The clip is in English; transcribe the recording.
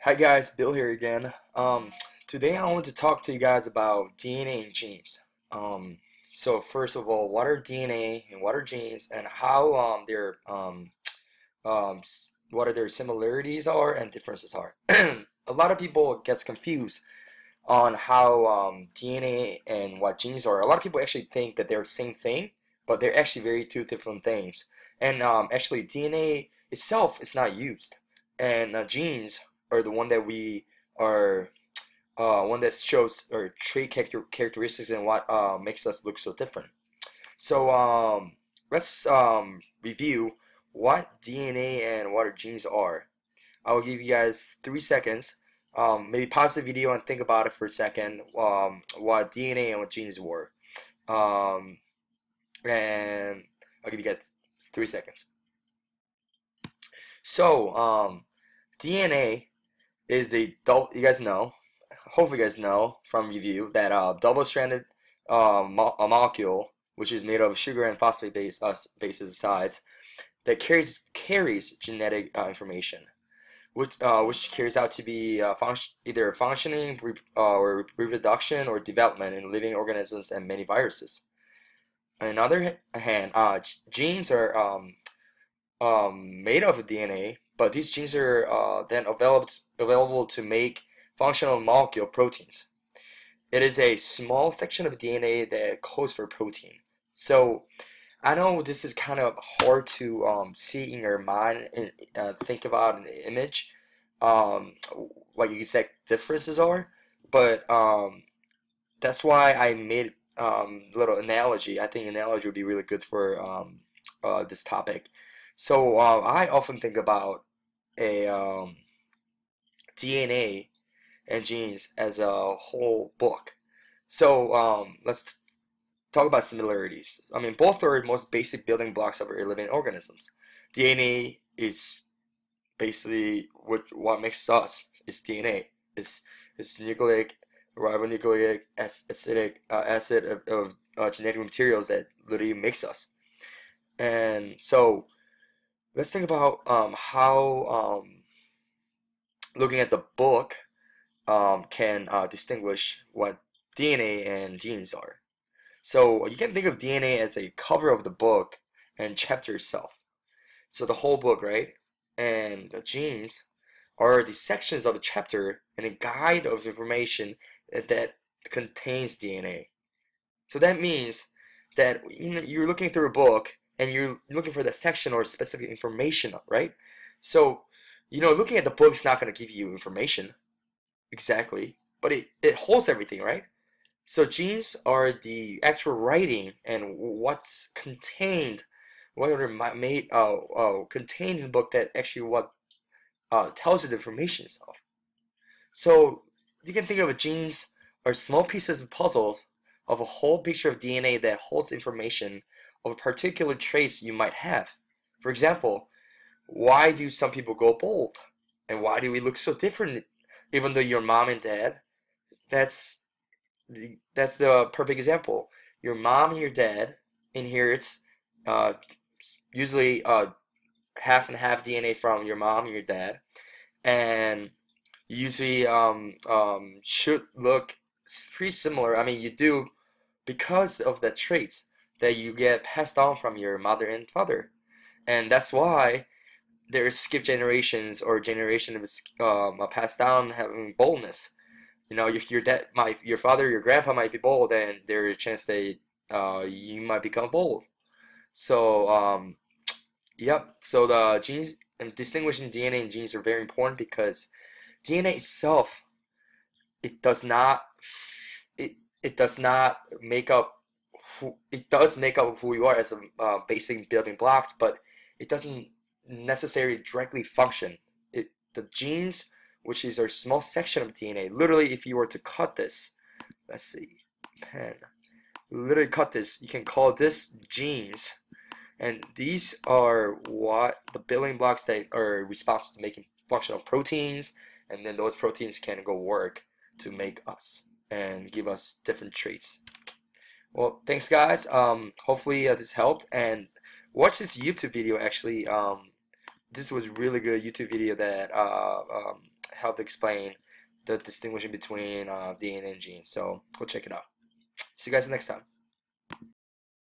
Hi guys, Bill here again. Today I want to talk to you guys about DNA and genes. So first of all, what are DNA and what are genes, and how what are their similarities are and differences are. A lot of people gets confused on how DNA and what genes are. A lot of people actually think that they're the same thing, but they're actually very two different things. And actually, DNA itself is not used, and genes are the one that we are one that shows or trait characteristics and what makes us look so different. So let's review what DNA and what our genes are. I'll give you guys 3 seconds. Maybe pause the video and think about it for a second. What DNA and what genes were. Um, and I'll give you guys 3 seconds. So, DNA is a double. You guys know, hopefully, you guys know from review that double-stranded a molecule, which is made of sugar and phosphate bases of sides, that carries genetic information, which carries out to be either functioning or reproduction or development in living organisms and many viruses. On the other hand, genes are made of DNA, but these genes are then available to make functional molecule proteins. It is a small section of DNA that codes for protein. So I know this is kind of hard to see in your mind and think about an image, um, what exact differences are, but that's why I made a little analogy. I think analogy would be really good for this topic. So I often think about a DNA and genes as a whole book. So let's talk about similarities. I mean, both are most basic building blocks of our living organisms. DNA is basically what makes us. It's DNA. It's nucleic, ribonucleic, acid of genetic materials that literally makes us. And so let's think about how looking at the book can distinguish what DNA and genes are. So you can think of DNA as a cover of the book and chapter itself. So the whole book, right? And the genes are the sections of the chapter and a guide of information that contains DNA. So that means that you're looking through a book and you're looking for that section or specific information, right? So, looking at the book is not going to give you information exactly, but it holds everything, right? So genes are the actual writing and what's contained, what are made contained in the book that actually what tells you the information itself. So you can think of genes are small pieces of puzzles of a whole picture of DNA that holds information of a particular trace you might have. For example, why do some people go bald? And why do we look so different even though your mom and dad? That's that's the perfect example. Your mom and your dad inherits uh, usually half and half DNA from your mom and your dad, and usually should look pretty similar. I mean, you do because of the traits that you get passed on from your mother and father, and that's why there's skip generations or generation of passed down having boldness. If your father, your grandpa might be bold, and there's a chance that you might become bold. So yep. So the genes and distinguishing DNA and genes are very important because DNA itself, it does not it does not make up it does make up who you are as a basic building blocks, but it doesn't necessarily directly function. The genes, which is a small section of DNA, literally if you were to cut this, let's see, pen, literally cut this, you can call this genes, and these are what the building blocks that are responsible for making functional proteins, and then those proteins can go work to make us and give us different traits. Well, thanks guys. Hopefully this helped, and watch this YouTube video actually. This was really good YouTube video that help explain the distinguishing between DNA and genes. So go check it out. See you guys next time.